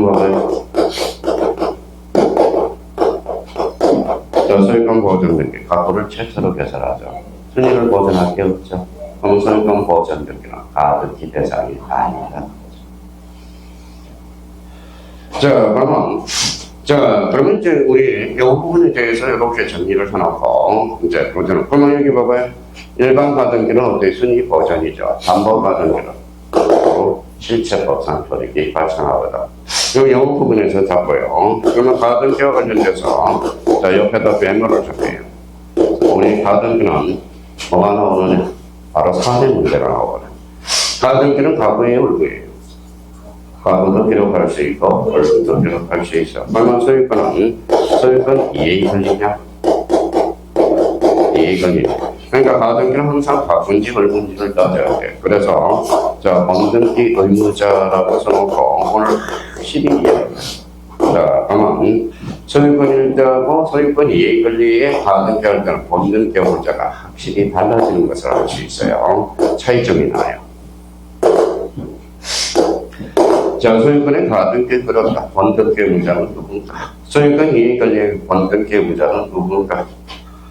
봐봐요. 자, 소유권 보존등기 가구를 최초로 개설하죠. 순위를 보존할 게 없죠. 그럼 소유권 보존등기는 가등기 대상이 아니다. 자, 그러면 이제 우리 이 부분에 대해서 이렇게 정리를 해놓고, 이제, 그러면 여기 봐봐요. 일반 가등기는 어떻게 순위 보존이죠. 담보 가등기는 실체법상 효력이 발생하거든. 이 영어 부분에서 잡고요. 그러면 가등기와 관련돼서, 자, 옆에다 메모를 줄게요. 우리 가등기는 뭐가 나오느냐? 바로 사내 문제가 나오거든. 가등기는 가구의 얼굴이에요. 가구도 기록할 수 있고, 얼굴도 기록할 수 있어. 그러면 소유권 이해이 걸리냐? 이해이 걸리냐? 그러니까 가등기는 항상 가구인지 얼굴인지를 따져야 돼. 그래서, 자, 번등기 의무자라고 써놓고, 오늘 확실히 이해를 해. 자, 그러면, 소유권 일자고 소유권 이해 권리에 가등기 할 때는 번등기 의무자가 확실히 달라지는 것을 알 수 있어요. 차이점이 나요. 자, 소유권의 가등기에 들었다. 번등기 의무자는 누군가? 소유권 이해 권리의 번등기 의무자는 누군가?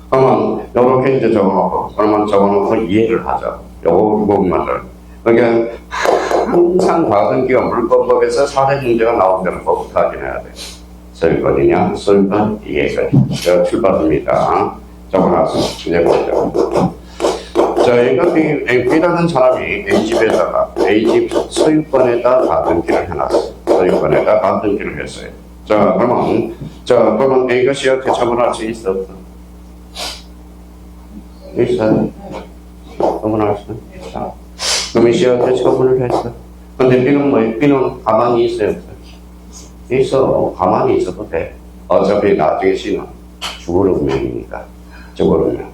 그러면, 요렇게 이제 적어놓고, 그러면 적어놓고 이해를 하자. 요 부분만을. 그러니까, 항상 가등기와 물권법에서 사례 문제가 나온 데는 뭐부터 확인해야 돼. 소유권이냐, 소유권 이해권. 자, 출발합니다. 적어놨어. 이제 보죠. 자, 얘가 B라는 사람이 A집에다가, A집 소유권에다 가등기를 해놨어. 소유권에다 가등기를 했어요. 자, 그러면 A가 C한테 처분할 수 있어? 있어요. 처분할 수 있어. 그러면 C한테 처분을 했어. 근데 B는 뭐예요? B는 가만히 있어요. 있어. 가만히 있어도 돼. 어차피 나중에 C는 죽을 운명이니까. 죽을 운명.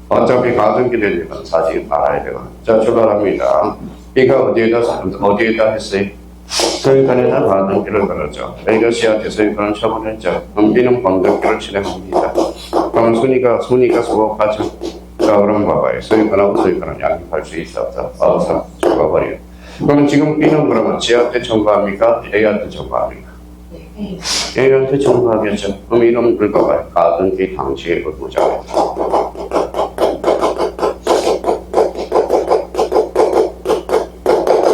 어차피 가등기 되려면 사실 말아야 되거든. 자, 출발합니다. B가 어디에다 했어요? 소유권에다 가등기를 걸었죠. A가 C한테 소유권을 처분했죠. 그럼 B는 번등기를 진행합니다. 그럼 순위가 수급하죠. 자, 그럼 봐봐요. 소유권하고 소유권은 양립할 수 있어, 없어? 없어. 죽어버려. 그럼 지금 B는 그러면 C한테 청구합니까? A한테 청구합니까? A한테 청구하겠죠. 그럼 이름 읽어봐요. 가등기 당시의 의무자.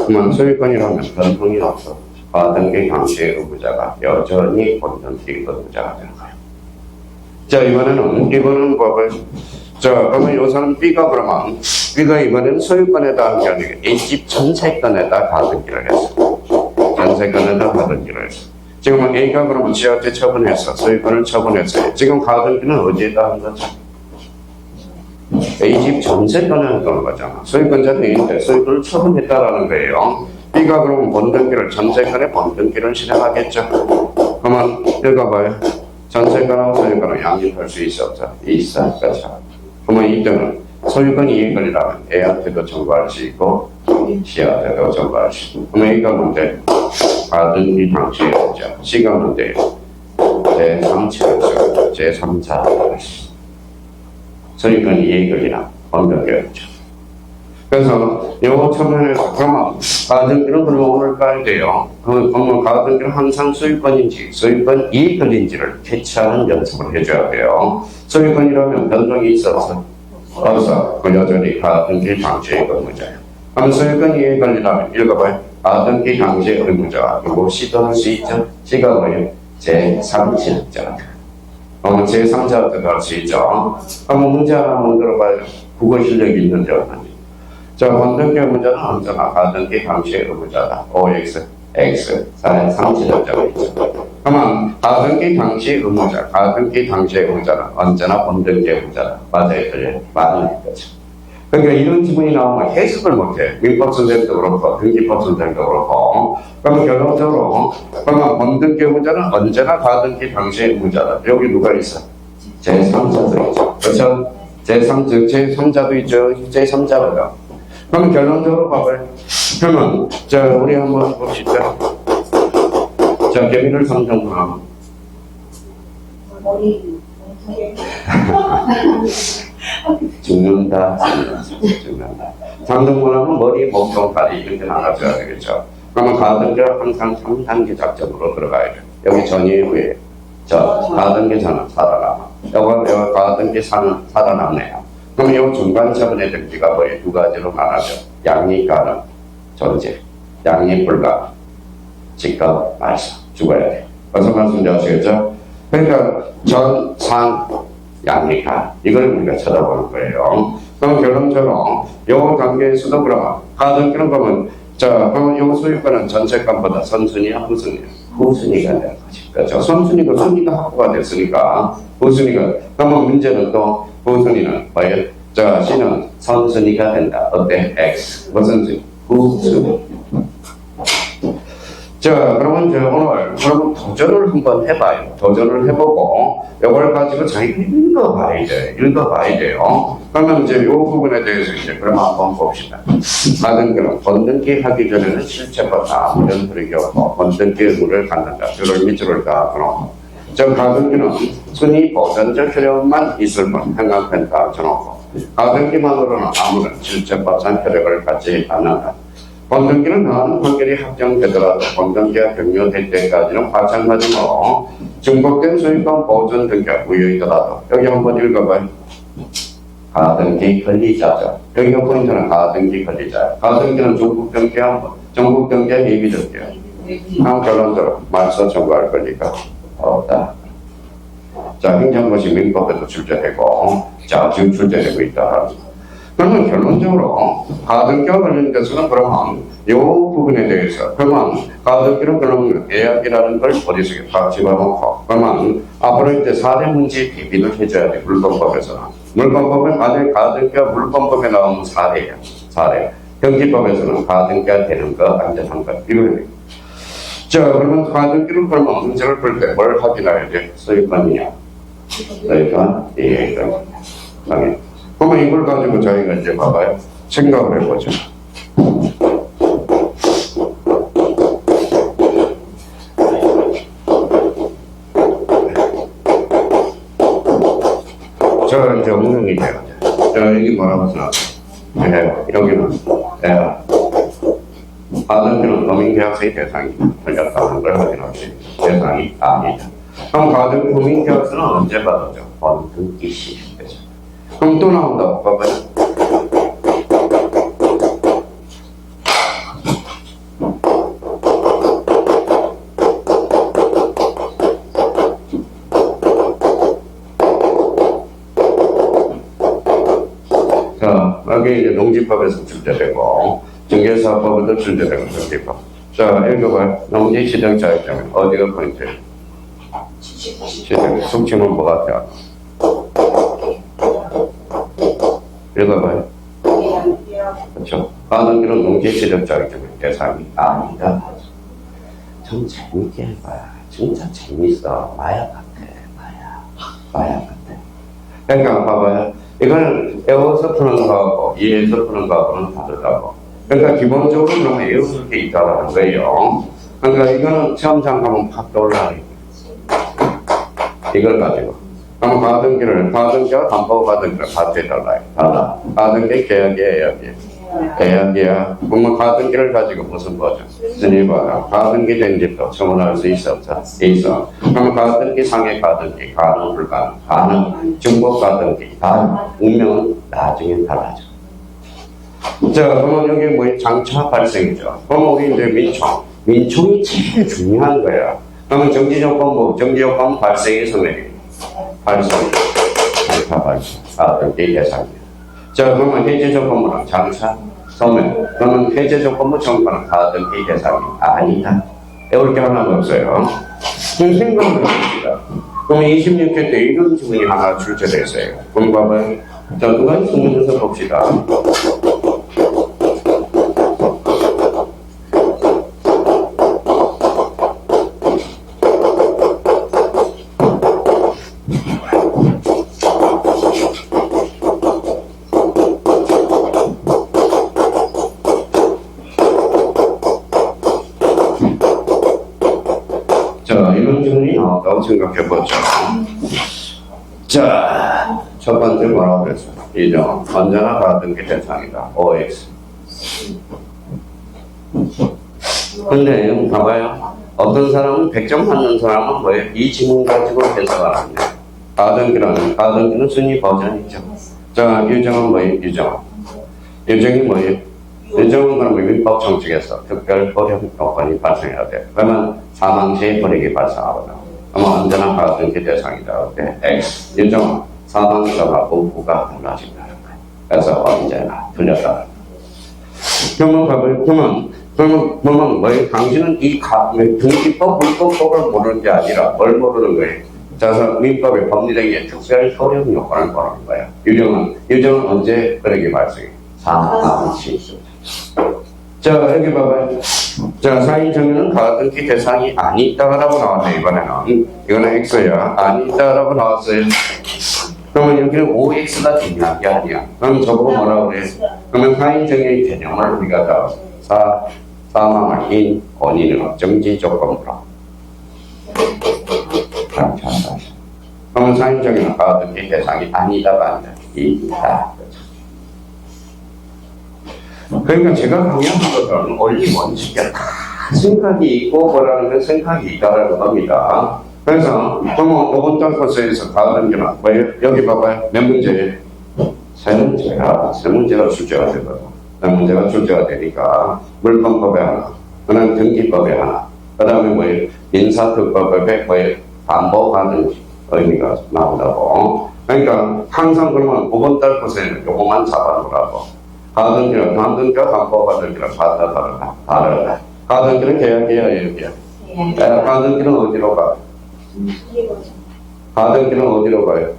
그러면 소유권이라면 변동이 없어. 가등기 당시의 의무자가 여전히 번등기 의무자가 되는 거예요. 자, 이번에는 봐봐요. 자, 그러면 이 사람 B가 이번에는 소유권에다 한 게 아니고 A집 전세권에다 가등기를 했어. 전세권에다 가등기를 했어. 지금 A가 그러면 C한테 처분했어. 소유권을 처분했어요. 지금 가등기는 어디에다 한 거죠? A집 전세권에 한 거잖아. 소유권자는 A인데 소유권을 처분했다라는 거예요. B가 그러면 번등기를, 전세권에 번등기를 실행하겠죠. 그러면 읽어봐요. 전세권하고 소유권을 양립할 수 있어, 없어? 있어. 그렇죠. 그러면 이때는 소유권 이해권이라면 A한테도 청구할 수 있고 C한테도 청구할 수 있고. 그러면 A가 문제 가등기 당시의 의무자, C가 문제 제3차 제3자 소유권 이해권이나 번등기였죠. 그래서 요 처분에서 그러면 가등기는 그러면 오늘 까야 돼요. 그러면 가등기는 항상 소유권인지 소유권 이해권인지를 캐치하는 연습을 해줘야 돼요. 소유권이라면 변동이 있어서 없어. 그 여전히 가등기 당시의 의무자예요. 그럼 소유권 이해권이라면 읽어봐요. 가등기 당시의 의무자가 그리고 C도 할 수 있죠. C가 뭐예요? 제3지능자. 제3자한테도 할 수 있죠. 한번 문제 하나 만들어봐요. 국어 실력이 있는지 없는지. 자, 번등기 의무자는 언제나 가등기 당시의 의무자다. OX, X, 3지능자가 있죠. 그러면 가등기 당시의 의무자, 가등기 당시의 의무자는 언제나 번등기 의무자다. 맞아요, 틀려요? 맞는 거죠. 그러니까 이런 지문이 나오면 해석을 못해. 민법 선생님도 그렇고, 등기법 선생님도 그렇고. 그러면 결론적으로, 그러면 번등기 의무자는 언제나 가등기 당시의 의무자다. 여기 누가 있어? 제3자도 있죠. 그렇죠? 제3자도 있죠. 제3자거든. 그럼 결론적으로 봐봐요. 그러면, 자, 우리 한번 봅시다. 자, 개미를 상정하면. 죽는다. 상정문하면 머리, 목동, 다리 이런 게 나눠줘야 되겠죠. 그러면 가등기는 항상 3단계 작전으로 들어가야 돼. 여기 전이 후에 가등기사는 살아남아. 여기 가등기사는 살아남네요. 그럼 이 중간 차분의 등기가 거의 두 가지로 나눠져. 양리가능, 존재. 양리 불가, 직각, 말사. 죽어야 돼. 어서 말씀드렸죠? 그러니까 전, 상, 양리가 이걸 우리가 쳐다보는 거예요. 그럼 결론적으로 요 단계에서도 그러면 가등기는 그러면 그럼 요 소유권은 전세권보다 선순위야 후순위야? 후순위가 되는 거지. 그렇죠? 선순위가 순위가 확보가 됐으니까 후순위가 그러면 문제는 또 후순위는 뭐예요? C는 선순위가 된다. 어때? X 무슨 순위? 후순위. 그러면 오늘 그러면 도전을 한번 해봐요. 도전을 해보고 이걸 가지고 자기가 읽어봐야 돼요. 그러면 이제 이 부분에 대해서 이제 그럼 한번 봅시다. 가등기는 번등기 하기 전에는 실체보다 무전 흐르기 없고 번등기의 물을 갖는다. 줄을 밑줄을 다 끊어. 가등기는 순위 보전적 효력만 있을 뿐 행간편 다 쳐놓고 가등기만으로는 아무런 실체보상 효력을 갖지 않는다. 번등기는 나는 판결이 확정되더라도 번등기가 종료될 때까지는 마찬가지로 중복된 소유권 보존 등기가 무효이더라도 여기 한번 읽어봐요. 가등기 권리자죠. 여기가 포인트는 가등기 권리자. 가등기는 전국경계 예비등기야. 다음 결론적으로 말소 청구할 권리가 없다. 행정고시 민법에도 출제되고 지금 출제되고 있다. 그러면 결론적으로 가등기와 관련돼서는 그러면 이 부분에 대해서 그러면 가등기는 그러면 계약이라는 걸 어디서 다 집어넣고 그러면 앞으로 이제 4대 문제에 대비를 해줘야 돼. 물권법에서는. 물권법은 만약에 가등기가 물권법에 나오면 4대예요. 4대. 경기법에서는 가등기가 되는 거, 안 되는 거. 이거예요. 그러면 가등기는 그러면 문제를 풀 때 뭘 확인해야 돼? 소유권이냐? 소유권? 예, 당연히. 그러면 이걸 가지고 저희가 이제 봐봐요. 생각을 해보죠. 이제 엉덩이 돼요. 여기 뭐라고 써놨어요? 여기는, 가등기는 범인계약서의 대상이 걸렸다는 걸 확인할 수 있는 대상이 아니다. 그럼 가등기 범인계약서는 언제 받았죠? 번등기 시. 그럼 또 나온다고 봐봐요. 여기 이제 농지법에서 출제되고, 중개사법에도 출제되고, 경기법. 읽어봐요. 농지지정자격증은 어디가 포인트예요? 숙지는 뭐 같아요? 읽어봐요. 그렇죠. 가등기는 농지지정자격증의 대상이 아니다. 좀 재밌게 해봐요. 진짜 재밌어. 마약 같아. 마약 같아. 그러니까 봐봐요. 이건 외워서 푸는 거하고 이해해서 푸는 거하고는 다르다고. 그러니까 기본적으로 그러면 외우는 게 있다는 거예요. 그러니까 이거는 시험장 가면 팍 떠올라요. 이걸 가지고. 그럼 가등기와 담보가등기를 같이 해달라요. 달라. 가등기 계약이에요. 계약이야. 그러면 가등기를 가지고 무슨 거죠? 순위보다 가등기 된 집도 처분할 수 있어 없어? 있어. 그럼 가등기 상의 가등기 가능 불가능 가능 중복 가등기 다 운명은 나중에 달라져. 그러면 여기 뭐 장차 발생이죠. 그러면 우리 이제 민총이 제일 중요한 거야. 그러면 정지조건부 정지조건 발생에서 내리 발생 장차 발생 가등기 대상이야. 그러면 해제조건부는 장차, 소멸. 그러면 해제조건부 정권은 가등기 대상이 아니다. 배울 게 하나도 없어요. 그럼 생각을 해봅시다. 그럼 26회 때 이런 질문이 하나 출제됐어요. 그럼 봐봐요. 누가 질문해서 봅시다. 이런 질문이 나왔다고 생각해보죠. 첫 번째 뭐라고 그랬어요? 이죠. 언제나 가등기 대상이다. OX. 근데 여기 봐봐요. 어떤 사람은 100점 받는 사람은 뭐예요? 이 지문 가지고 해석을 합니다. 가등기는 순위 버전이죠. 자, 유정은 뭐예요? 유정이 뭐예요? 유정은 그러면 민법 정칙에서 특별 버력 요건이 발생해야 돼. 그러면 사망시에 버력이 발생하거든. 그러면 언제나 가등기 대상이다. X. 유정은 사망자가 부부가 달라진다는 거예요. 그래서 언제나 틀렸다는 거예요. 그러면 뭐예요? 당신은 이 등기법, 불법법을 모르는 게 아니라 뭘 모르는 거예요? 그래서 민법의 법리적인 특별 효력 요건을 모르는 거예요. 유정은 언제 그렇게 발생해? 사망시. 자, 여기 봐봐요. 자, 사인 정의는 가등기 대상이 아니다라고 나왔네, 이번에는. 이거는 X야. 아니다라고 나왔어요. 그러면 여기는 OX가 중요한 게 아니야. 그럼 저보고 뭐라고 그래? 그러면 사인 정의의 개념을 우리가 다 사망을 인 원인으로 정지 조건으로. 그러면 사인 정의는 가등기 대상이 아니다가 아니라 있다. 그러니까 제가 강의하는 것은 원리 원칙에 다 생각이 있고 뭐라는 건 생각이 있다라는 겁니다. 그래서 그러면 5번 코스에서 가등기는 뭐예요? 여기 봐봐요. 몇 문제예요? 세 문제가 출제가 되거든. 세 문제가 출제가 되니까 물권법에 하나, 그다음 등기법에 하나, 그다음에 뭐예요? 민사특법에 뭐예요? 반복하는 의미가 나온다고. 그러니까 항상 그러면 5번 코스에는 요거만 잡아놓으라고. 가등기와 반복가등기랑 다르다. 가등기는 계약이야, 여기야. 가등기는 어디로 가? 가등기는 어디로 가요?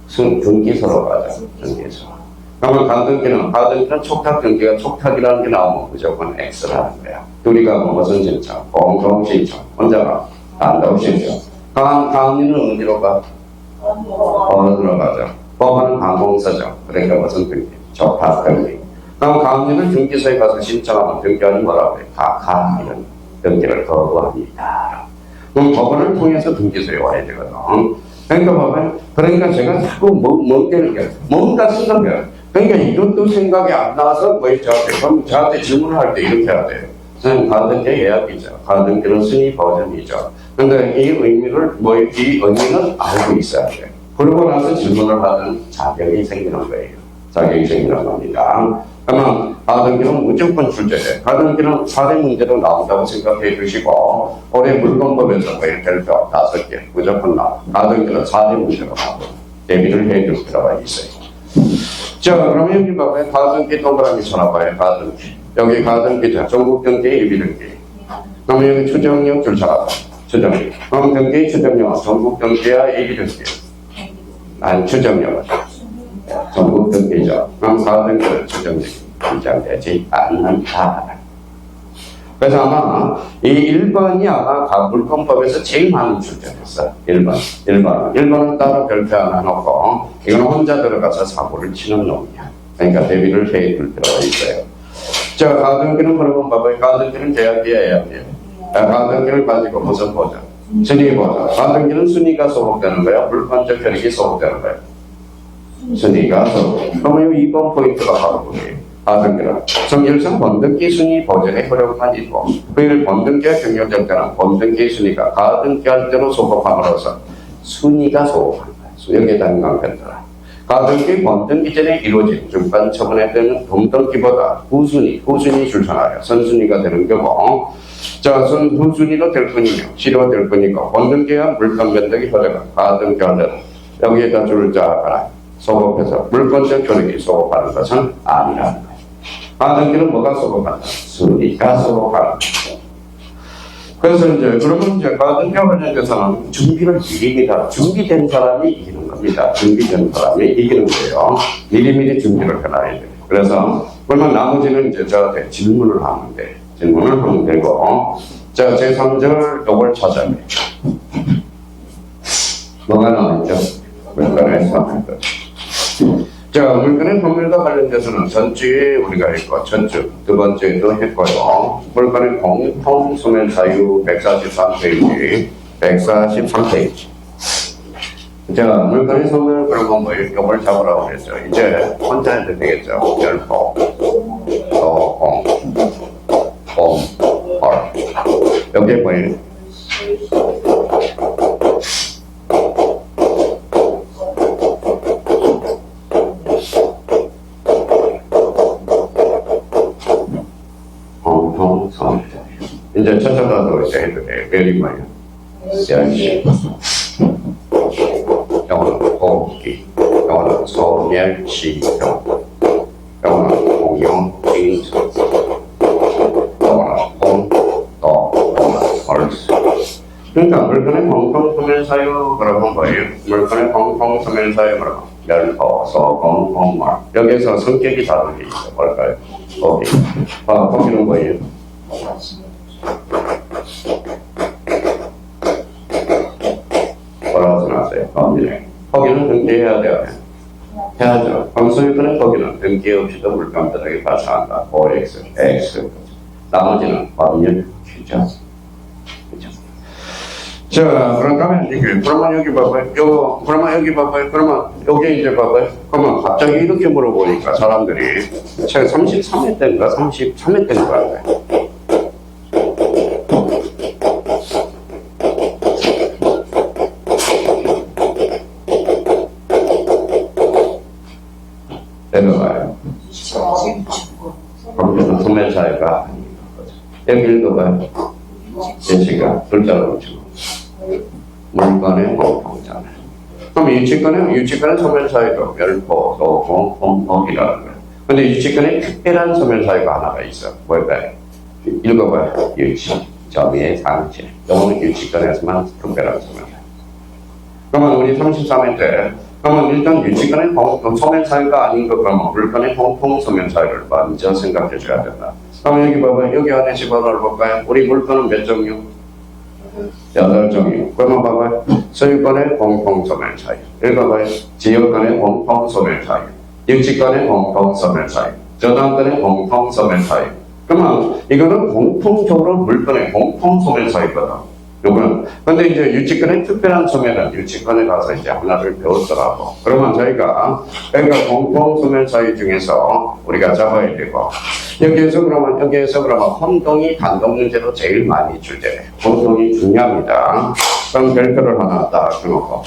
등기소로 가죠. 등기소. 그러면 가등기는 촉탁등기가 촉탁이라는 게 나오면 무조건 X라는 거야. 둘이가 무슨 신청? 공동 신청. 혼자가 단독 신청. 가은이는 어디로 가? 어디로 가죠? 법원은 항공사죠. 그러니까 무슨 등기? 촉탁등기. 그럼 가은이는 등기소에 가서 신청하면 등기하는 뭐라고 해요? 이런 등기를 거부합니다. 그럼 법원을 통해서 등기소에 와야 되거든. 그러니까 제가 자꾸 뭔가 생각해요. 그러니까 이것도 생각이 안 나서 저한테 질문을 할 때 이렇게 해야 돼요. 선생님, 가등기 예약이죠. 가등기는 순위 버전이죠. 근데 이 의미는 알고 있어야 돼요. 그러고 나서 질문을 하는 자격이 생기는 거예요. 자격이 생기는 겁니다. 그러면 가등기는 무조건 출제돼. 가등기는 사례 문제로 나온다고 생각해 주시고 올해 물권법에서 별표 5개 무조건 나와. 가등기는 사례 문제로 나오고 대비를 해줄 필요가 있어요. 자, 그러면 여기 봐봐요. 가등기 동그라미 쳐놔봐요. 가등기. 여기 가등기죠. 전국 등기, 예비 등기. 그러면 여기 추정력 줄 쳐놔봐. 추정력. 그럼 등기 추정력은 전국 등기야, 예비 등기. 아니, 추정력은 전국 등기죠. 그럼 가등기는 추정력이 인정되지 않는다. 그래서 아마 이 1번이 아마 물권법에서 제일 많은 출제됐어. 1번은 따로 별표 하나 놓고 이건 혼자 들어가서 사고를 치는 놈이야. 그러니까 대비를 해줄 필요가 있어요. 자, 가등기는 그러면 봐봐요. 가등기는 계약이어야 돼요. 가등기를 가지고 무슨 보죠? 순위 보죠. 가등기는 순위가 소속되는 거야? 물권적 혈액이 소속되는 거야? 순위가 소속. 그러면 2번 포인트가 바로 뭐예요? 가등기는 성질상 번등기 순위 보전의 효력만 있고 그일 번등기와 경력될 때는 번등기 순위가 가등기 할 때로 소급함으로써 순위가 소급한 거예요. 여기에 대한 강변들아. 가등기 번등기 전에 이루어진 중간 처분에 때는 동등기보다 후순위 출산하여 선순위가 되는 경우 자, 후순위로 될 뿐이며 시로 될 뿐이고 번등기와 물권 변덕이 효력은 가등기 할 때는 여기에다 줄을 짜거나 소급해서 물권적 효력이 소급하는 것은 아니라는 거예요. 가등기는 뭐가 소급한다? 순위가 소급하는 거예요. 그래서 그러면 가등기와 관련돼서는 준비를 미리미리 준비된 사람이 이기는 겁니다. 준비된 사람이 이기는 거예요. 미리미리 준비를 해놔야 돼요. 그래서 그러면 나머지는 저한테 질문을 하면 되고 자, 제3절 요걸 찾아야 돼요. 뭐가 나와있죠? 물건의 사망들. 자, 물건의 법률과 관련돼서는 전주에 우리가 했고, 두 번째도 했고요. 물건의 공통 소멸 사유 143페이지, 143페이지. 자, 물건의 소멸 그러면 뭐 이걸 잡으라고 그랬죠. 이제 혼자 해도 되겠죠. 열포, 도공. 얼. 여기에 뭐예요? 이제 찾아가도 이제 해도 돼요. 멸이 뭐예요? 멸시. 영어는 고기. 영어는 소멸시경. 영어는 공용, 징수. 영어는 공, 또, 영어는 얼수. 그러니까 물건의 공통소멸사유 그러면 뭐예요? 물건의 공통소멸사유 그러면 멸포, 소공, 공물. 여기서 성격이 다른 게 있어. 뭘까요? 고기. 고기는 뭐예요? 뭐라고 생각하세요? 거기는 등기해야 돼요. 해야죠. 광소유권의 거기는 등기 없이도 물감들에게 발생한다. OX, X. 나머지는 법률 규정. 그죠? 자, 그러면 그러면 여기 봐봐요. 그러면 여기 봐봐요. 그러면 여기 이제 봐봐요. 그러면 갑자기 이렇게 물어보니까 사람들이 제가 33회 때인가 33회 때인가 내려가요. 거기는 소멸사유가 아닌 거죠. 여기 읽어봐요. 예시가 글자로 치고 물건의 공통잖아요. 그럼 유치권의 소멸사유도 멸포, 소공, 공법이라는 거예요. 근데 유치권에 특별한 소멸사유가 하나가 있어. 뭘까요? 읽어봐요. 유치, 점의 상실. 이거는 유치권에서만 특별한 소멸사유. 그러면 우리 33회 때 그러면 일단 유치권의 소멸사유가 아닌 거 그러면 물건의 공통 소멸사유를 먼저 생각해 줘야 된다. 그럼 여기 봐봐요. 여기 안에 집어넣어 볼까요? 우리 물건은 몇 종류? 8종류. 그러면 봐봐요. 소유권의 공통 소멸사유. 읽어봐요. 지역권의 공통 소멸사유. 유치권의 공통 소멸사유. 저당권의 공통 소멸사유. 그러면 이거는 공통적으로 물건의 공통 소멸사유거든. 요거는 근데 이제 유치권의 특별한 소멸은 유치권에 가서 이제 하나를 배웠더라고. 그러면 저희가 그러니까 공통 소멸사유 중에서 우리가 잡아야 되고 여기에서 그러면 혼동이 단독 문제로 제일 많이 출제돼요. 혼동이 중요합니다. 그럼 별표를 하나 딱 해놓고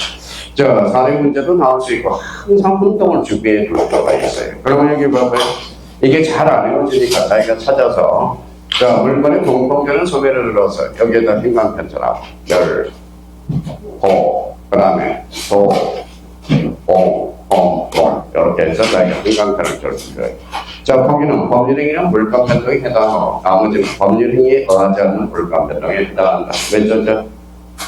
자 사례 문제도 나올 수 있고 항상 혼동을 준비해 둘 필요가 있어요. 그러면 여기 봐봐요. 이게 잘 안 외워지니까 자기가 찾아서 자, 물건의 공통되는 소매를 넣어서 여기에다 흰강 편처럼 열, 호, 그 다음에 소, 공, 공, 공 이렇게 해서 자기가 흰강 편을 펼쳐줘요. 자, 거기는 법률행위는 물감 변동에 해당하고 나머지는 법률행위에 어하지 않는 물감 변동에 해당한다. 몇 조죠?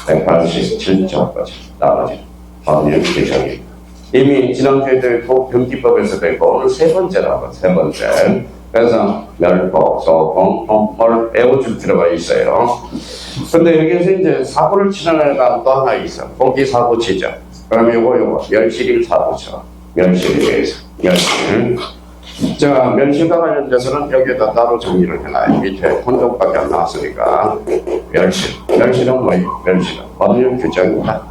187조까지 나머지는 법률 규정입니다. 이미 지난주에도 경기법에서도 있고 오늘 세 번째라고 세 번째. 그래서 멸포, 소공, 공을 외워줄 필요가 있어요. 근데 여기서 이제 사고를 치는 애가 또 하나 있어. 고기 사고 치죠. 그럼 요거 멸실일 사고 쳐. 멸실에 대해서 멸실. 자, 멸실과 관련돼서는 여기에다 따로 정리를 해놔요. 밑에 혼동밖에 안 나왔으니까 멸실. 멸실은 뭐예요? 멸실은 법률 규정입니다.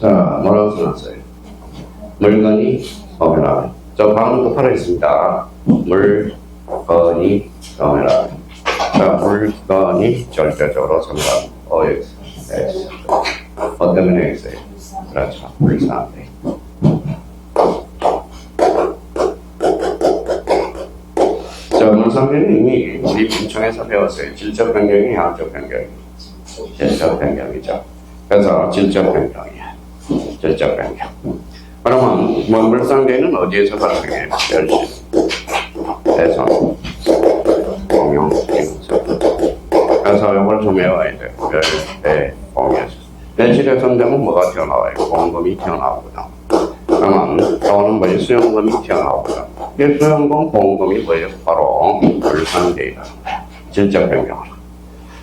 자, 뭐라고 써놨어요? 물건이 소멸하면. 저 방금 똑바로 했습니다. 물건이 소멸하면. 자, 물건이 절대적으로 소멸하면. OX, X. 뭐 때문에 X예요? 그렇죠. 불상대. 자, 물상대는 이미 우리 분청에서 배웠어요. 질적 변경이 양적 변경이. 질적 변경이죠. 그래서 질적 변경이야. 질적 변경. 그러면 물상대는 어디에서 발생해요? 멸실, 대선, 공용, 징수. 그래서 이걸 좀 외워야 돼요. 멸, 대, 공에서. 멸실에 선되면 뭐가 튀어나와요? 공금이 튀어나오거든. 그러면 또는 뭐 수용금이 튀어나오거든. 이 수용금, 보험금이 뭐예요? 바로 물상계획이다. 질적 변경을.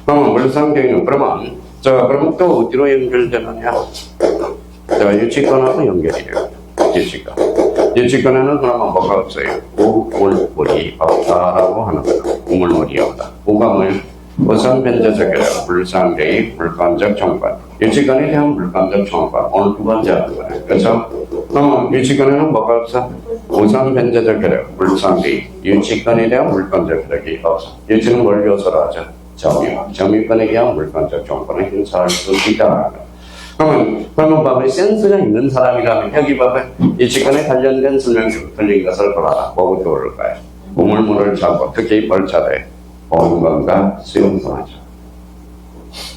그러면 물상계획은 그러면 그러면 또 어디로 연결되느냐? 유치권하고 연결이 돼요. 유치권. 유치권에는 그러면 뭐가 없어요? 우물물이 없다라고 하는 거다. 우물물이 없다. 우가 뭐예요? 우선 변제적 결, 물상계획, 물권적 청구권. 유치권에 대한 물권적 청구권. 오늘 두 번째 하는 거예요. 그렇죠? 그러면 유치권에는 뭐가 없어? 우선 변제적 결, 물상계획. 유치권에 대한 물권적 결이 없어. 유치는 뭘 요소로 하죠? 점유. 점유권에 대한 물권적 청구권을 행사할 수 있다. 그러면 봐봐. 센스가 있는 사람이라면 여기 봐봐. 유치권에 관련된 설명書틀린 것을 보라. 뭐부터 고를까요? 우물물을 잡고 특히 벌차대. 보험금과 수용금하죠.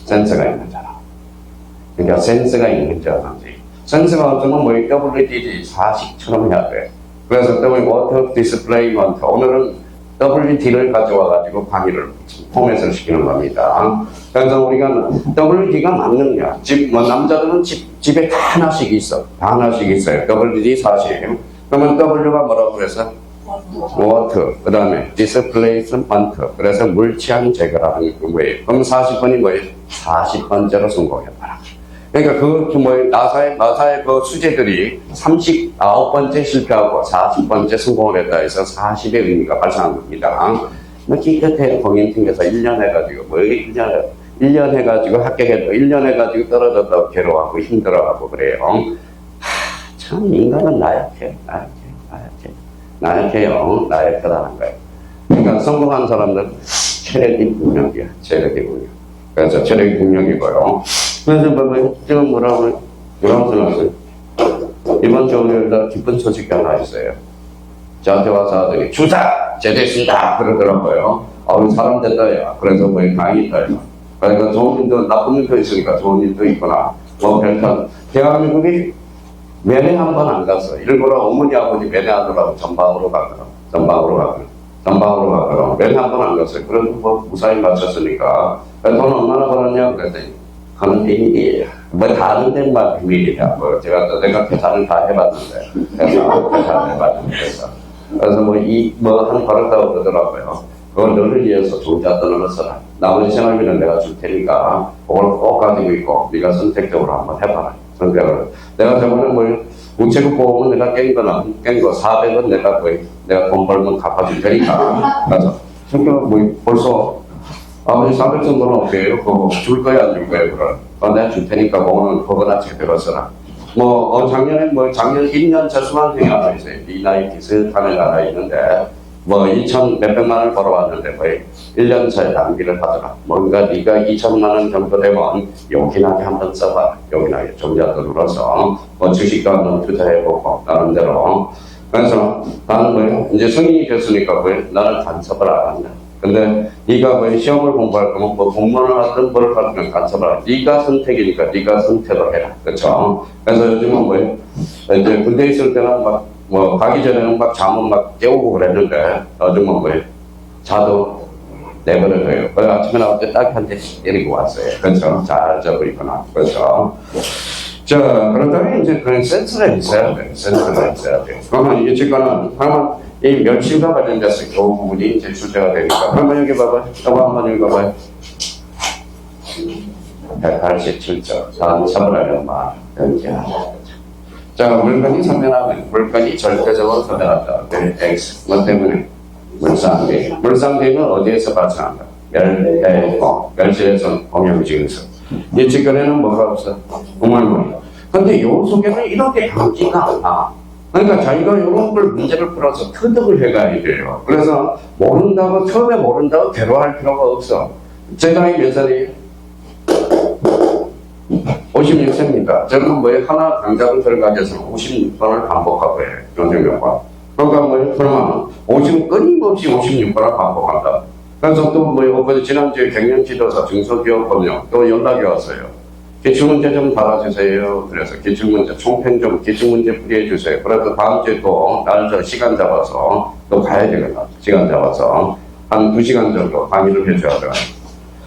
센스가 있는 사람. 그러니까 센스가 있는 자든지. 센스가 없으면 뭐 WDD 40처럼 해야 돼. 그래서 Water Displacement 오늘은 WD를 가져와가지고 강의를 포맷을 시키는 겁니다. 그래서 우리가 WD가 맞느냐? 남자들은 집에 다 하나씩 있어. 다 하나씩 있어요. WD 40. 그러면 W가 뭐라고 그래서? Water. 그 다음에 Displacement. 그래서 물취향 제거라는 거예요. 그럼 40번이 뭐예요? 40번째로 성공했다. 그러니까 나사의 그 수제들이 39번째 실패하고 40번째 성공을 했다 해서 40의 의미가 발생한 겁니다. 기껏해 공인 튕겨서 1년 해가지고, 1년 해가지고 합격해도 1년 해가지고 떨어졌다고 괴로워하고 힘들어하고 그래요. 참, 인간은 나약하다는 거예요. 그러니까 성공한 사람들은 체력이 능력이야. 체력이 능력. 그래서 체력이 능력이고요. 그래서 지금 뭐라고 써놨어요? 이번 주 월요일날 기쁜 소식이 하나 있어요. 저한테 와서 하더니 주사! 제대했습니다! 그러더라고요. 사람 됐다, 야. 그래서 다행이다, 야. 그러니까 좋은 일도, 나쁜 일도 있으니까 좋은 일도 있구나. 별탄. 대한민국이 면회 한 번 안 갔어. 일부러 어머니 아버지 면회하더라고. 전방으로 가거든. 면회 한 번 안 갔어요. 그래도 무사히 마쳤으니까. 돈 얼마나 벌었냐? 그랬더니 하는 비밀이에요. 다 아는 데만 비밀이야. 내가 계산을 다 해봤는데. 그래서 한 벌었다고 그러더라고요. 그걸 너를 위해서 종자 떠나는 써라. 나머지 생활비는 내가 줄 테니까 그걸 꼭 가지고 있고 네가 선택적으로 한번 해봐라. 선택을. 내가 저번에 우체국 보험은 내가 깬 거 400원 내가 돈 벌면 갚아줄 테니까. 그래서 벌써 아버지 400 정도는 어때요? 그거 줄 거야 안 줄 거야? 그럼 내가 줄 테니까 그거나 제대로 써라. 작년 1년 저수만생이 하나 있어요. 이 나이 비슷한 애가 하나 있는데 2천 몇백만 원을 벌어왔는데 1년 차에 낭비를 하더라. 뭔가 네가 2천만 원 정도 되면 요긴하게 한번 써봐. 요긴하게 종자도 눌러서 주식도 한번 투자해보고 나름대로. 그래서 나는 이제 성인이 됐으니까 나는 간섭을 안 한다. 근데 네가 시험을 공부할 거면 공무원을 하든 뭐를 하든 간섭을 안 한다. 네가 선택이니까 네가 선택을 해라. 그렇죠? 그래서 요즘은 이제 군대 있을 때는 가기 전에는 잠은 깨우고 그랬는데, 요즘은 자도 내버려둬요. 그래서 아침에 나올 때 딱 한 대 때리고 왔어요. 그렇죠? 잘 자버리거나. 그렇죠? 그렇다면 이제 그런 센스가 있어야 돼요. 그러면 유치권은, 이 멸치가 관련돼서 그 부분이 이제 주제가 되니까. 그러면 여기 봐봐요. 저거 한번 읽어봐요. 187점. 다음 처벌하려면 물건이 선변하면 물건이 절대적으로 선변한다. X. 뭐 때문에? 물상계획. 물상계획은 어디에서 발생한다? 멸실에서 공용지에서. 예측권에는 뭐가 없어? 우물물. 근데 요 속에는 이렇게 강지가 않아. 그러니까 자기가 이런 걸 문제를 풀어서 터득을 해가야 돼요. 그래서 처음에 모른다고 괴로워할 필요가 없어. 제 나이 몇 살이에요? 56세입니다. 저는 하나 강좌를 들어가져서 56번을 반복하고 해요. 경쟁력과. 그러면 끊임없이 56번을 반복한다. 그래서 또 지난주에 갱년지도사 중소기업법령 또 연락이 왔어요. 기출문제 좀 달아주세요. 그래서 기출문제 풀이해주세요. 그래서 다음 주에 또 시간 잡아서 또 가야 되거든. 시간 잡아서 한 2시간 정도 강의를 해줘야 돼요.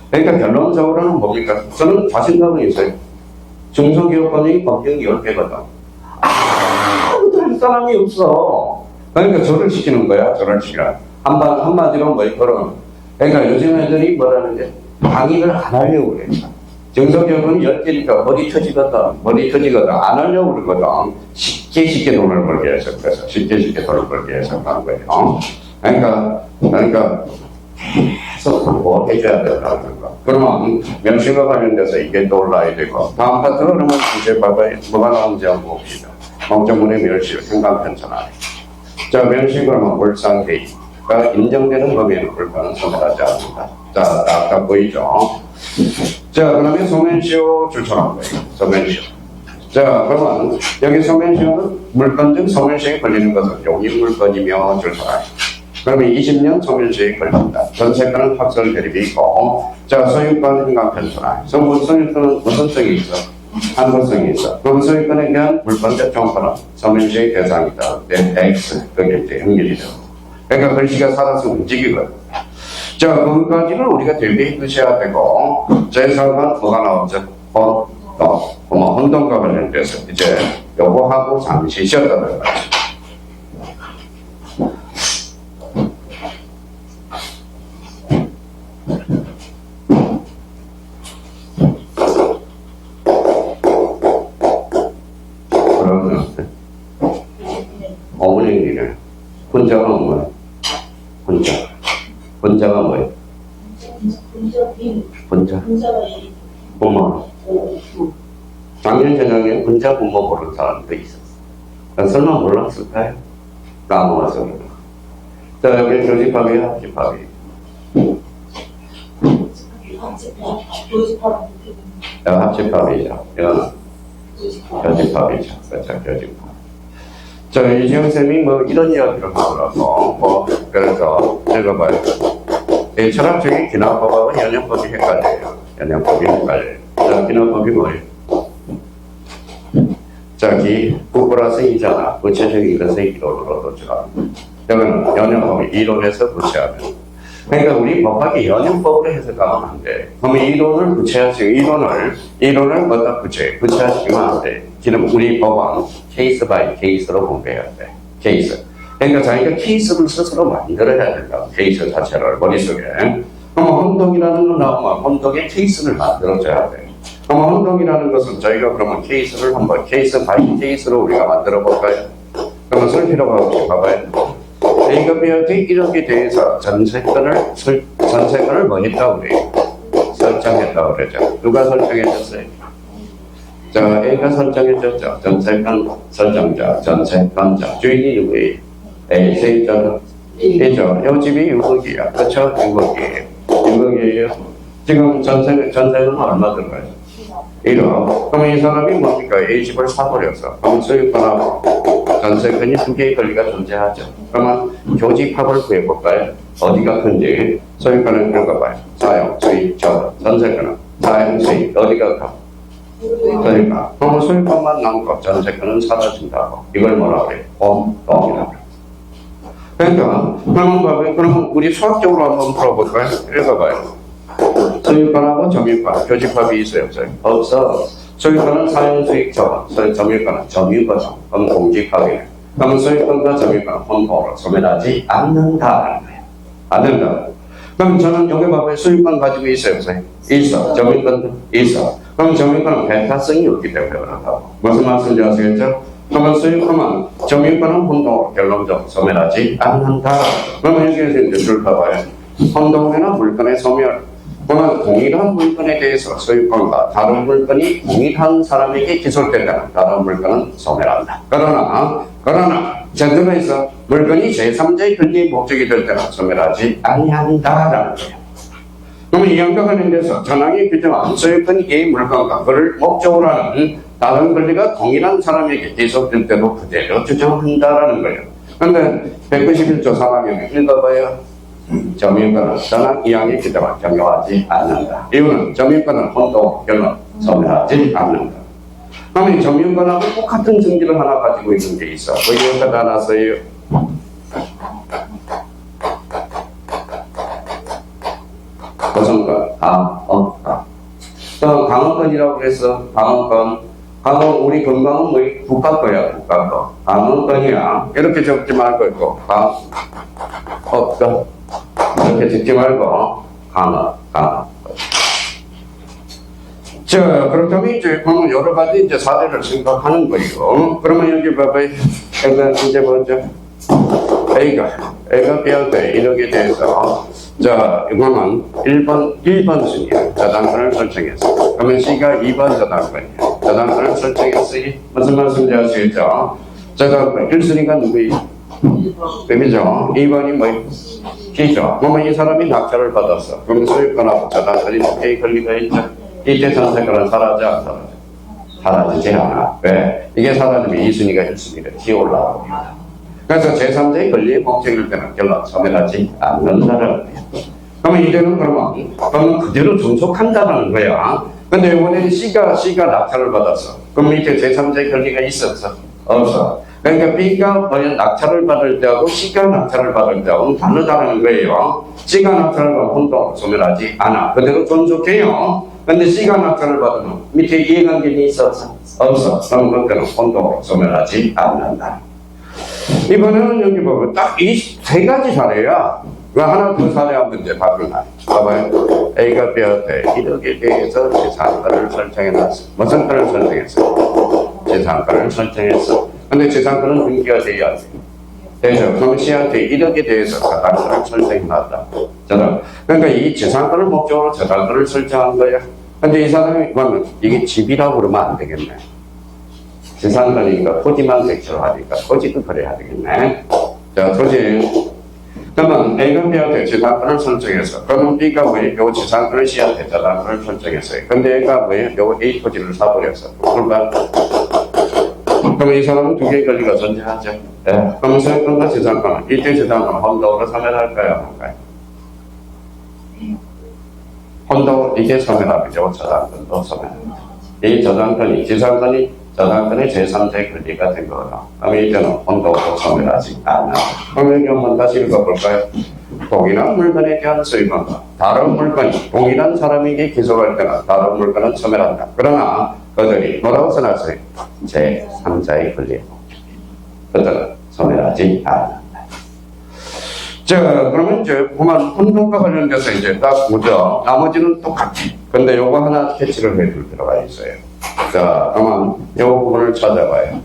그러니까 결론적으로는 뭡니까? 저는 자신감은 있어요. 중소기업법령이 법령이 10개거든. 아무도 안 사람이 없어. 그러니까 절을 시키는 거야, 절을 시키라. 한마디로 뭐, 그런. 그러니까 요즘 애들이 뭐라는데, 강의를 안 하려고 그래. 정석적으로는 열개니까 머리 터지거든. 안 하려고 그러거든. 쉽게 돈을 벌게 해서, 그래서 쉽게 돈을 벌게 해서 하는 거예요. 그러니까, 계속 뭐 해줘야 된다는 거. 그러면 명식과 관련돼서 이게 또 올라야 되고, 다음 파트 그러면 이제 봐봐요. 뭐가 나오는지 한번 봅시다. 목적문의 멸실, 생각편찬하네. 자, 명식으로는 물상대의가 인정되는 범위에는 불가는 선택하지 않는다. 자, 딱 보이죠? 자, 그러면 소면시효 추천한 거예요. 소면시효. 자, 그러면 여기 소면시효는 물건 중 소면시효에 걸리는 것은 용익물건이며 추천하네. 그러면 20년 소멸시효에 걸린다. 전세권은 확설 대립이 있고, 자, 소유권 행감 편순화. 소유권은 무슨성이 있어? 한도성이 있어. 그럼 소유권에 대한 물권적 정권은 소멸시효의 대상이다. X. 그게 이제 연결이 되고. 그러니까 글씨가 살아서 움직이거든. 자, 그것까지는 우리가 대비해 두셔야 되고, 제4번 뭐가 나오죠? 혼동과 관련돼서 이제 요거 하고 잠시 쉬었다 들어가죠. 어머니는 혼자가 뭐야? 혼자가 뭐야? 혼자. 부모. 작년 저녁에 혼자 부모 보는 사람도 있었어. 설마 몰랐을까요? 까먹어서 그런가. 자, 여기 교집합이야, 합집합이. 합집합이죠. 이거는 교집합이죠. 그렇죠, 교집합. 자, 이지영쌤이 뭐 이런 이야기를 하더라고. 그래서 읽어봐요. 이 철학적인 기납법하고 연영법이 헷갈려요. 연영법이 헷갈려요. 자, 기납법이 뭐예요? 자, 부 플러스 이잖아. 구체적인 것을 이론으로 도출하는. 그러면 연영법이 이론에서 구체하면. 그러니까 우리 법학이 연영법으로 해석하면 안 돼. 그러면 이론을 구체화시키고, 이론을 뭐다 구체화시키면 안 돼. 지금 우리 법은 케이스 바이 케이스로 공부해야 돼. 케이스. 그러니까 자기가 케이스를 스스로 만들어야 된다. 케이스 자체를 머릿속에. 그러면 혼동이라는 거 나오면 혼동의 케이스를 만들어줘야 돼. 그러면 혼동이라는 것은 저희가 그러면 케이스를 한번 케이스 바이 케이스로 우리가 만들어 볼까요? 그러면 쓸 필요가 없이 봐봐요. A가 B한테 1억에 대해서 전세권을 뭐 했다고 그래요? 설정했다고 그러죠. 누가 설정해줬어요? 자, A가 설정해줬죠. 전세권 설정자, 전세권자. 주인이 누구예요? A, 세입자는 A죠. 이 집이 6억이야. 그렇죠? 6억이에요. 지금 전세는 얼마 들어가요? 1억. 그럼 이 사람이 뭡니까? A 집을 사버려서. 그럼 소유권하고 전세권이 두 개의 권리가 존재하죠. 그러면 교집합을 구해볼까요? 어디가 큰지. 소유권은 읽어봐요. 사용, 수익, 전세권은 사용, 수익. 어디가 커? 소유권. 그러면 소유권만 남고 전세권은 사라진다고. 이걸 뭐라 그래요? 혼동이라고 그래요. 그러니까, 그러면 우리 수학적으로 한번 풀어볼까요? 읽어봐요. 소유권하고 점유권, 교집합이 있어요, 없어요? 없어. 소유권은 사용수익 저건, 점유권은 점유거정, 그럼 공집합이네. 그러면 소유권과 점유권은 혼동으로 소멸하지 않는다라는 거예요. 안 된다. 그럼 저는 여기 봐봐요. 소유권 가지고 있어요, 없어요? 있어. 점유권도 있어. 그럼 점유권은 배타성이 없기 때문에 그렇다고. 무슨 말씀인지 아시겠죠? 그러면 소유권은 점유권은 혼동으로 결론적으로 소멸하지 않는다. 그러면 여기에서 이제 줄 봐봐요. 혼동이나 물건의 소멸. 그러면 동일한 물건에 대해서 소유권과 다른 물건이 동일한 사람에게 기술된다면 다른 물건은 소멸한다. 그러나 제도에서 물건이 제3자의 권리의 목적이 될 때는 소멸하지 아니한다라는 거예요. 그러면 이 양과 관련돼서 전항의 규정은 소유권이 이 물건과 그를 목적으로 하는 다른 권리가 동일한 사람에게 계속될 때도 그대로 규정한다라는 거예요. 그런데 191조 3항에 읽어봐요. 점유권은 전항 2항의 규정을 적용하지 않는다. 이유는 점유권은 혼동, 결론, 소멸하지 않는다. 그러면 점유권하고 똑같은 정지를 하나 가지고 있는 게 있어. 여기가 다 나서요. 고성권, 강원권이라고 해서 강원권 감은 우리 건강은 뭐 국가 거야, 국가 거. 감은 건이야. 이렇게 적지 말고 있고, 감, 없어. 이렇게 적지 말고, 감은. 자, 그렇다면 이제 그러면 여러 가지 이제 사례를 생각하는 거예요. 그러면 여기 봐봐요. 이제 뭐죠? A가 B한테 이렇게 돼서, 자, 이거는 1번 순위야. 저당권을 설정했어. 그러면 C가 2번 저당권이야. 저당권을 설정했으니, 무슨 말씀인지 아시겠죠? 저당권 1순위가 누구예요? B죠. 2번이 뭐예요? C죠. 그러면 이 사람이 낙찰을 받았어. 그러면 소유권하고 저당권이 A 권리가 있죠. 이때 전세권은 사라져, 안 사라져? 사라지지 않아. 왜? 이게 사라지면 2순위가 1순위가 기어올라가고. 그래서 제3자의 권리의 목적일 때는 결론 소멸하지 않는 사람이에요. 그러면 이제는 그러면 그대로 존속한다는 거야. 근데 이번에는 C가 낙찰을 받았어. 그럼 이제 제3자의 권리가 있었어? 없어. 그러니까 B가 낙찰을 받을 때하고 C가 낙찰을 받을 때하고는 다르다는 거예요. C가 낙찰을 받으면 혼동으로 소멸하지 않아. 그대로 존속해요. 근데 C가 낙찰을 받으면 밑에 이해관계는 있었어? 없어. 그럼 그때는 혼동으로 소멸하지 않는다. 이번에는 여기 보면 딱 이 세 가지 사례야. 하나 더 사례하면 이제 답을 나. 봐봐요. A가 B한테 이렇게 대해서 재산권을 설정해놨어. 무슨 권을 설정했어? 재산권을 설정했어. 근데 재산권은 등기가 돼야 돼. 그래서 그럼 C한테 이렇게 대해서 저당권을 설정해놨다. 그러니까 이 재산권을 목적으로 저당권을 설정한 거야. 근데 이 사람이 그러면 이게 집이라고 그러면 안 되겠네. 재산권이니까 토지만 대체로 하니까 토지도 그래야 되겠네. 자, 토지. 그러면 A가 B한테 재산권을 설정해서, 그러면 B가 뭐예요? 요 재산권을 C한테 저당권을 설정했어요. 근데 A가 뭐예요? 요 A 토지를 사버렸어. 그러면 이 사람은 두 개의 권리가 존재하죠. 네. 그러면 소유권과 재산권은 이때 재산권은 혼동으로 소멸할까요? 안 할까요? 혼동, 이게 소멸하죠. 저당권도 소멸합니다. 이 저당권이, 저당권의 제3자의 권리가 된 거다. 그러면 이제는 혼동으로 소멸하지 않아. 그럼 여기 한번 다시 읽어볼까요? 동일한 물건에 대한 소유권과 다른 물건이 동일한 사람에게 기속할 때는 다른 물건은 소멸한다. 그러나 그들이 뭐라고 써놨어요? 제3자의 권리에 그들은 소멸하지 않는다. 자, 그러면 이제 그만 혼동과 관련돼서 이제 딱 보죠. 나머지는 똑같지. 근데 요거 하나 캐치를 해줄 필요가 있어요. 자, 그러면 요 부분을 찾아봐요.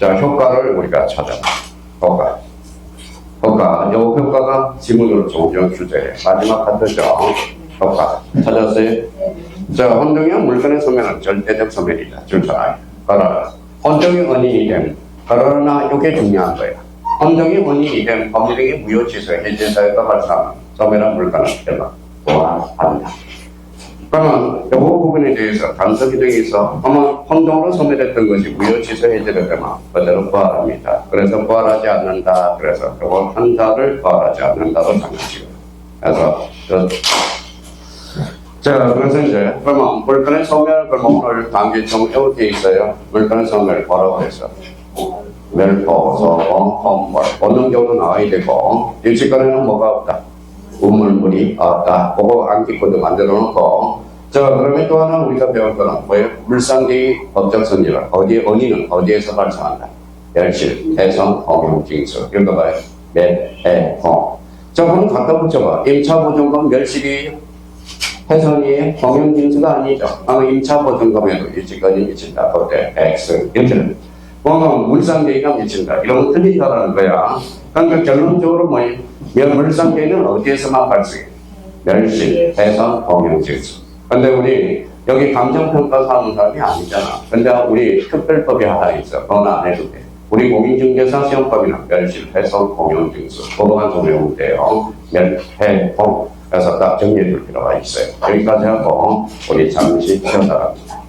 자, 효과를 우리가 찾아봐. 효과. 요 효과가 지문으로 종종 주제예요. 마지막 카드죠. 효과. 찾았어요? 자, 혼동형 물건의 소멸은 절대적 소멸이다. 줄잖아요. 그러나 혼동이 원인이 되면, 그러나 이게 중요한 거야. 혼동이 원인이 되면 법률행위 무효 취소 해제 사유가 발생하면 소멸한 물건은 결론 보완한다. 그러면 이 부분에 대해서 단서 기능이 있어. 아마 혼동으로 소멸했던 것이 무효 취소 해제를 되면 그대로 부활합니다. 그래서 부활하지 않는다. 그래서 이거 한자를 부활하지 않는다고 장식을. 그래서 자, 그래서 이제 그러면 물건의 소멸 오늘 단계점 이렇게 있어요. 물건의 소멸 뭐라고 해서 멸포, 소공, 혼물 얻는 경우도 나와야 되고 일치권에는 뭐가 없다. 우물물이 없다. 그거 암기코드 만들어 놓고. 자, 그러면 또 하나 우리가 배울 거는 뭐예요? 물상계의 법적 선지를 원인은 어디에서 발생한다? 멸실, 해성, 홍용, 징수. 읽어봐요. 멸, 홍. 자, 그럼 갖다 붙여봐. 임차보증금 멸실이에요? 해성이에요? 홍용, 징수가 아니죠. 아마 임차보증금에도 일치권이 미친다. 그때 X. 이렇게는. 그러면 물상계의가 미친다. 이런 거 틀린다라는 거야. 그러니까 결론적으로 뭐예요? 물상계의는 어디에서만 발생해? 멸실, 해성, 홍용, 징수. 근데 우리 여기 감정평가 하는 사람이 아니잖아. 근데 우리 특별법이 하나 있어. 그건 안 해도 돼. 우리 공인중개사 시험법이나 멸실, 해성, 홍용, 징수. 그거만 좀 외우면 돼요. 멸, 해, 홍. 그래서 딱 정리해 줄 필요가 있어요. 여기까지 하고 우리 잠시 쉬었다 갑니다.